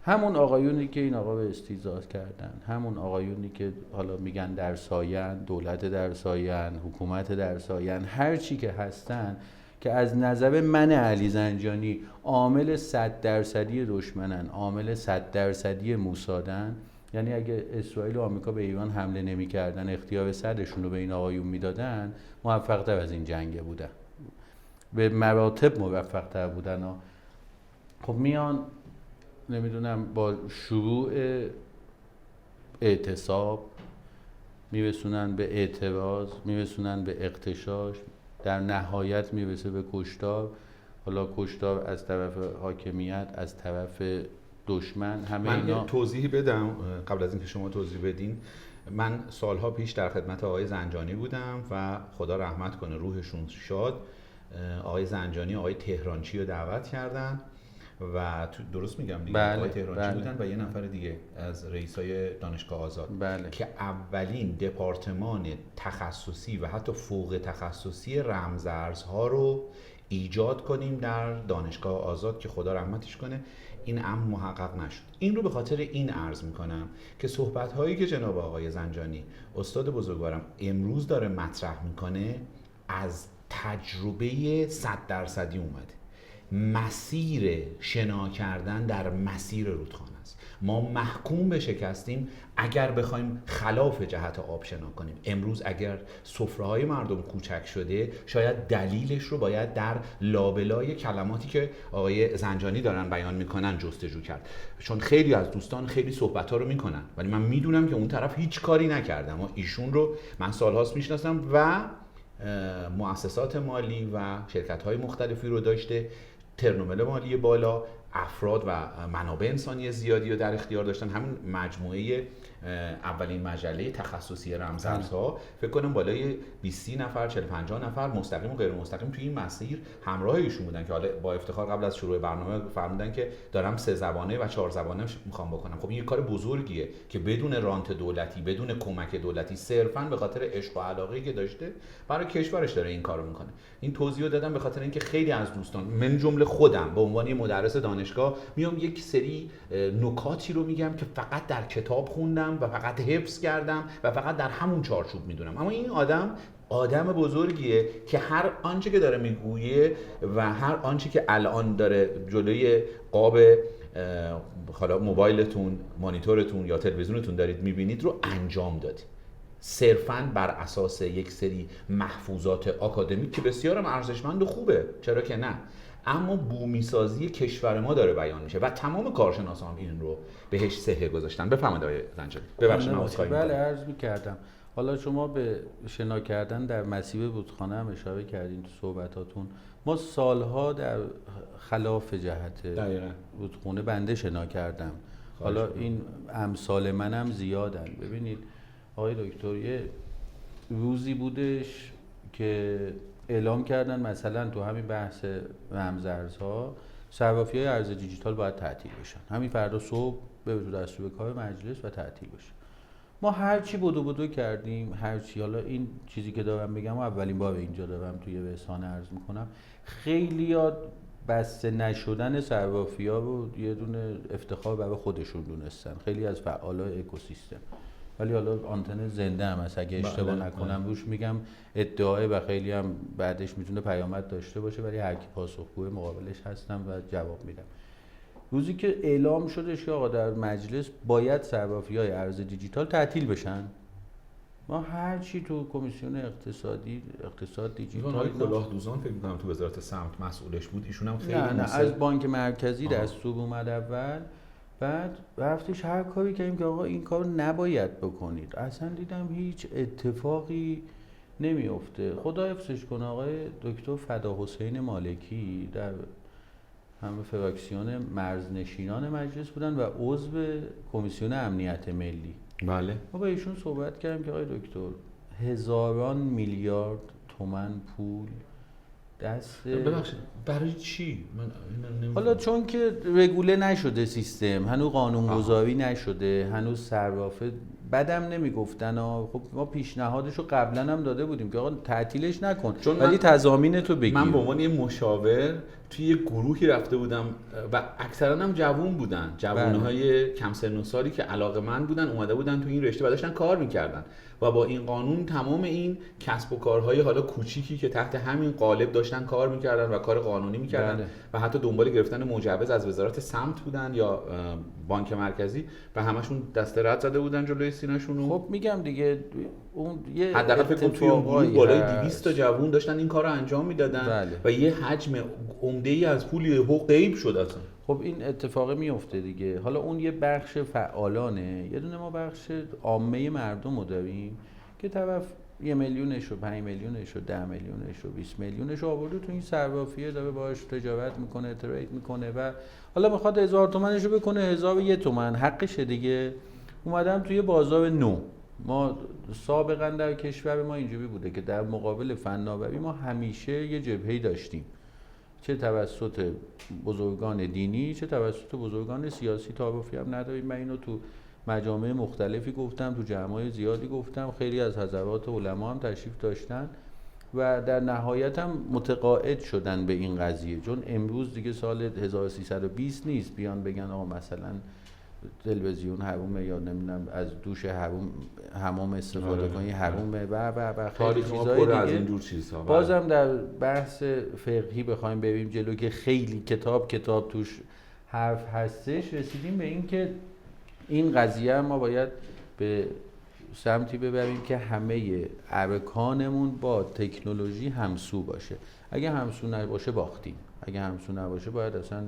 همون آقایونی که این آقا به استیضاح کردن، همون آقایونی که حالا میگن در سایه‌ن، دولت در سایه‌ن، حکومت در سایه‌ن، هر چی که هستن، که از نظر من علی زنجانی عامل 100% دشمنن، عامل 100% موسادن. یعنی اگه اسرائیل و آمریکا به ایران حمله نمی‌کردن، اختیار صدشون رو به این آقایون میدادن، موفق‌تر از این جنگ بودن، به مراتب موفق‌تر بودن. خب میان نمیدونم با شروع اعتصاب میرسونن به اعتراض، میرسونن به اغتشاش، در نهایت میرسه به کشتار. حالا کشتار از طرف حاکمیت، از طرف دشمن، همه من اینا. یه توضیحی بدم قبل از اینکه شما توضیح بدین. من سالها پیش در خدمت آقای زنجانی بودم و خدا رحمت کنه روحشون شاد، آقای زنجانی آقای تهرانچی رو دعوت کردن و درست میگم دیگه؟ بله، آقای تهرانچی بله. بودن و یه نفر دیگه از رئیسای دانشگاه آزاد، بله. که اولین دپارتمان تخصصی و حتی فوق تخصصی رمزارزها رو ایجاد کنیم در دانشگاه آزاد که خدا رحمتش کنه. این امر محقق نشد. این رو به خاطر این عرض میکنم که صحبت هایی که جناب آقای زنجانی استاد بزرگوارم امروز داره مطرح میکنه از تجربه 100% اومده. مسیر شنا کردن در مسیر رودخانه است. ما محکوم به شکستیم اگر بخوایم خلاف جهت آب شنا کنیم. امروز اگر سفره‌های مردم کوچک شده، شاید دلیلش رو باید در لابلای کلماتی که آقای زنجانی دارن بیان میکنن جستجو کرد. چون خیلی از دوستان خیلی صحبت‌ها رو میکنن ولی من میدونم که اون طرف هیچ کاری نکرده. اما ایشون رو من سالهاست میشناسم و مؤسسات مالی و شرکت‌های مختلفی رو داشته، ترنومل مالی بالا، افراد و منابع انسانی زیادی رو در اختیار داشتن. همین مجموعه اولین مجله تخصصی رمزارزها فکر کنم بالای 20 نفر 40-50 نفر مستقیم و غیر مستقیم توی این مسیر همراه ایشون بودن که حالا با افتخار قبل از شروع برنامه فرمودن که دارم 3 زبانه و 4 زبانه میخوام بکنم. خب این یه کار بزرگیه که بدون رانت دولتی، بدون کمک دولتی، صرفاً به خاطر عشق و علاقه‌ای که داشته برای کشورش داره این کارو میکنه. این توضیح رو دادم به خاطر اینکه خیلی از دوستان من جمله خودم به عنوان مدرس دانشگاه میام یک سری نکاتی رو میگم که فقط در کتاب خوندم و فقط حفظ کردم و فقط در همون چارچوب میدونم. اما این آدم بزرگیه که هر آنچه که داره میگویه و هر آنچه که الان داره جلوی قاب حالا موبایلتون، مانیتورتون یا تلویزیونتون دارید میبینید رو انجام داده، صرفاً بر اساس یک سری محفوظات آکادمیک که بسیارم ارزشمند و خوبه، چرا که نه، اما بومی سازی کشور ما داره بیان میشه و تمام کارشناسان این رو بهش صحه گذاشتن. بفرمایید آقای زنجانی. ببخشید من عذرخواهی بله، می‌کنم. عرض می‌کردم. حالا شما به شنا کردن در مسیر رودخانه هم اشاره کردین تو صحبتاتون. ما سالها در خلاف جهت رودخانه بنده شنا کردم. حالا این امثال منم زیادن. ببینید آقای دکتر، یه روزی بودش که اعلام کردن مثلا تو همین بحث رمزارزها صرافی‌های ارز دیجیتال باید تعطیل بشن. همین فردا صبح به تو دستور کار مجلس و تعطیل بشه. ما هر چی بدو کردیم، هر چی. حالا این چیزی که دارم بگم و اولین بار اینجا دارم توی رسانه عرض میکنم، خیلی‌ها بسته نشدن صرافی‌ها رو یه دونه افتخار برای خودشون دونستن، خیلی از فعالای اکوسیستم. ولی حالا آنتن زنده هم هست، اگه اشتباه نکنم روش میگم ادعای و خیلی هم بعدش میتونه پیامد داشته باشه، ولی هر کی پاسخگوی مقابلش هستم و جواب میدم. روزی که اعلام شدش که آقا در مجلس باید صرافی‌های ارز دیجیتال تعطیل بشن، ما هر چی تو کمیسیون اقتصاد دیجیتال کلاه دوزان فکر می‌کنم تو وزارت سمت مسئولش بود، ایشون هم خیلی نه از بانک مرکزی دستور اومد اول، بعد رفتش هر کاری کردیم که آقا این کار نباید بکنید. اصلا دیدم هیچ اتفاقی نمیفته. خدا حفظش کنه آقای دکتر فدا حسین مالکی در همه فراکسیون مرزنشینان مجلس بودن و عضو کمیسیون امنیت ملی. بله. ما با ایشون صحبت کردیم که آقای دکتر هزاران میلیارد تومان پول دست ببخشید برای چی؟ من حالا چون که رگوله نشده سیستم، هنوز قانونگذاری نشده، هنوز صرافه بدم نمیگفتن. خب ما پیشنهادشو قبلا هم داده بودیم که آقا تعطیلش نکن ولی تضامین تو بگیر. من به عنوان یه مشاور توی یه گروهی رفته بودم و اکثرا هم جوون بودن، جوانهای کم سن و سالی که علاقه‌مند بودن، اومده بودن تو این رشته و داشتن کار میکردن و با این قانون تمام این کسب و کارهای حالا کوچیکی که تحت همین قالب داشتن کار میکردن و کار قانونی میکردن و حتی دنبال گرفتن مجوز از وزارت سمت بودن یا بانک مرکزی و همشون دست رد زده بودن جلوی سینه‌شون. خب میگم دیگه اون یه حداقل فکر کنم توی گروه بالای 200 تا جوون داشتن این کارو انجام میدادن و یه حجم عمده‌ای از پول یهو غیب شد اصلا. خب این اتفاق میفته دیگه. حالا اون یه بخش فعالانه، یه دونه ما بخش عامه مردم رو داریم که طرف 1 میلیونش و 5 میلیونش و 10 میلیونش و 20 میلیونش آورده تو این صرافیه، داره باهاش تجارت میکنه، ترید میکنه و حالا میخواد 1000 تومنش رو بکنه 1001 تومن، حقشه دیگه. اومدم توی بازار نو. ما سابقا در کشور ما اینجوری بوده که در مقابل فناوری ما همیشه یه جبهه‌ای داشتیم، چه توسط بزرگان دینی چه توسط بزرگان سیاسی. تعارفی هم نداریم. من اینو تو مجامع مختلفی گفتم، تو جمع‌های زیادی گفتم، خیلی از حضرات علما هم تشریف داشتن و در نهایت هم متقاعد شدن به این قضیه. چون امروز دیگه سال 1320 نیست بیان بگن آقا مثلا تلویزیون حرومه یا نمیدونم از دوش حمام استفاده کنی حرومه و خیلی چیزای دیگه. از این جور چیزها بازم در بحث فقهی بخوایم بریم جلو که خیلی کتاب توش حرف هستش، رسیدیم به این که این قضیه ما باید به سمتی ببریم که همه ارکانمون با تکنولوژی همسو باشه. اگه همسو نباشه باختیم. اگه همسو نباشه باید اصلا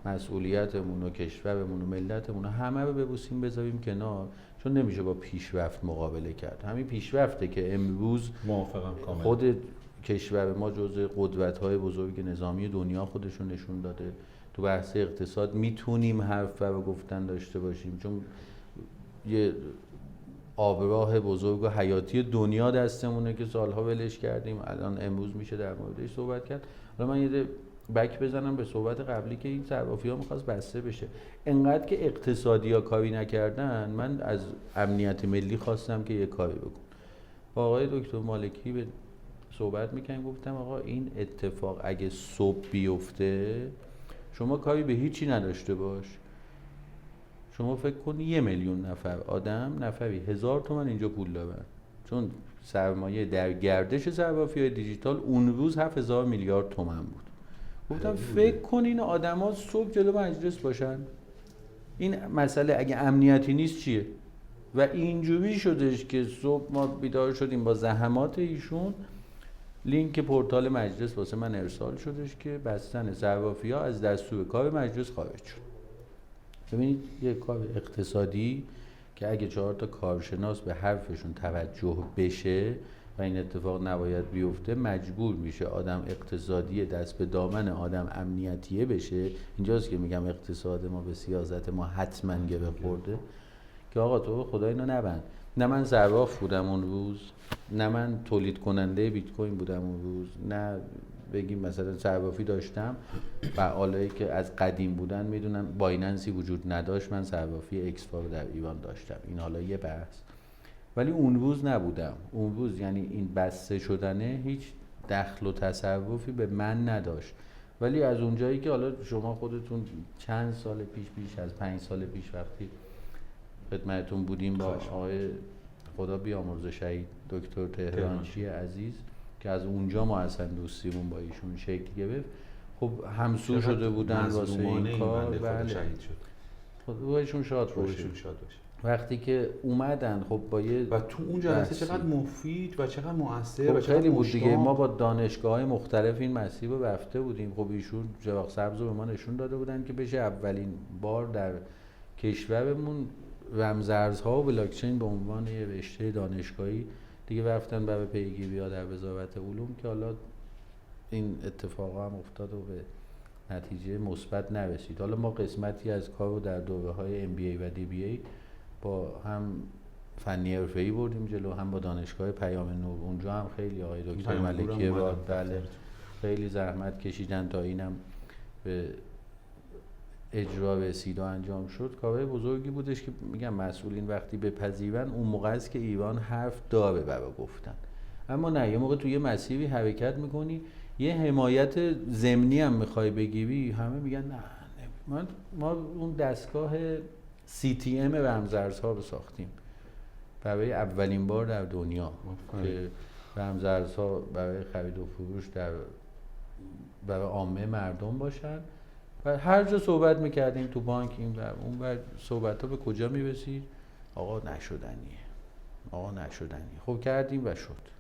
مسئولیتمون و کشورمون و ملتمون همه رو ببوسیم بذاریم کنار، چون نمیشه با پیشرفت مقابله کرد. همین پیشرفته که امروز موافقم کاملا. خود کشور ما جزو قدرت‌های بزرگ نظامی دنیا خودشون نشون داده. تو بحث اقتصاد میتونیم حرف رو گفتن داشته باشیم، چون یه آبراه بزرگ و حیاتی دنیا دستمونه که سالها ولش کردیم، الان امروز میشه در موردش صحبت کرد. حالا من یه بک بزنم به صحبت قبلی که این صرافی‌ها می‌خواست بسته بشه. انقدر که اقتصادی‌ها کاری نکردن، من از امنیت ملی خواستم که یه کاری بکن. با آقای دکتر مالکی به صحبت می‌کردم، گفتم آقا این اتفاق اگه صبح بیفته شما کاری به هیچی نداشته باش. شما فکر کن 1 میلیون نفر آدم نفری 1000 تومان اینجا پول دارن، چون سرمایه در گردش صرافی‌های دیجیتال اون روز 7000 میلیارد تومان بود. گفتم فکر کن این آدما صبح جلو مجلس باشن، این مسئله اگه امنیتی نیست چیه؟ و اینجوری شدش که صبح ما بیدار شدیم با زحمات ایشون، لینک پورتال مجلس واسه من ارسال شدش که بستن صرافی‌ها از دستور کار مجلس خارج شد. ببینید یک کار اقتصادی که اگه 4 تا کارشناس به حرفشون توجه بشه و این اتفاق نباید بیفته، مجبور میشه آدم اقتصادی دست به دامن آدم امنیتیه بشه. اینجاست که میگم اقتصاد ما به سیاست ما حتما گره خورده که آقا تو خدا اینو نبند. نه من صراف بودم اون روز، نه من تولید کننده بیت کوین بودم اون روز، نه بگیم مثلا صرافی داشتم. فعالایی که از قدیم بودن میدونن بایننسی وجود نداشت، من صرافی اکسفا رو در ایران داشتم. این حالا یه بحث، ولی اون روز نبودم. اون روز یعنی این بسته شدنه هیچ دخل و تصرفی به من نداشت. ولی از اونجایی که حالا شما خودتون چند سال پیش از 5 سال پیش وقتی خدمتتون بودیم با آقای خدا بیامرزه شهید دکتر تهرانچی عزیز که از اونجا ما اصلا دوستیمون با ایشون شکل گرفت، خب همسو شده بودن واسه این کار. بله شهید شد. خودشون شاد باشه. وقتی که اومدن خب با یه و تو اون جلسه چقدر مفید و چقدر مؤثر و چقدر خیلی بود دیگه. ما با دانشگاه‌های مختلف این مسیر رو رفته بودیم. خب ایشون چراغ سبز رو به ما نشون داده بودن که بشه اولین بار در کشورمون رمزارزها و بلاکچین به عنوان یه رشته دانشگاهی دیگه رفتن برای پیگیری‌ها در وزارت علوم که حالا این اتفاقا هم افتاد و به نتیجه مثبت نرسید. حالا ما قسمتی از کار رو در دوره‌های MBA و DBA با هم فنی حرفه‌ای بردیم جلو، هم با دانشگاه پیام نور. اونجا هم خیلی آقای دکتر ملکی بله خیلی زحمت کشیدن تا اینم به اجرا رسید و انجام شد. کارهای بزرگی بودش که میگم مسئولین وقتی بپذیرن اون موقع است که ایران حرف داره برای گفتن. اما نه، یه موقع توی مسیری حرکت میکنی یه حمایت ضمنی هم میخوای بگیری، همه میگن نه ما اون دستگاه CTM رمزارزها رو ساختیم برای اولین بار در دنیا که رمزارزها برای خرید و فروش برای عامه مردم باشن و هر جا صحبت میکردیم تو بانک این و اون و صحبت ها به کجا میرسید؟ آقا نشدنیه خب کردیم و شد.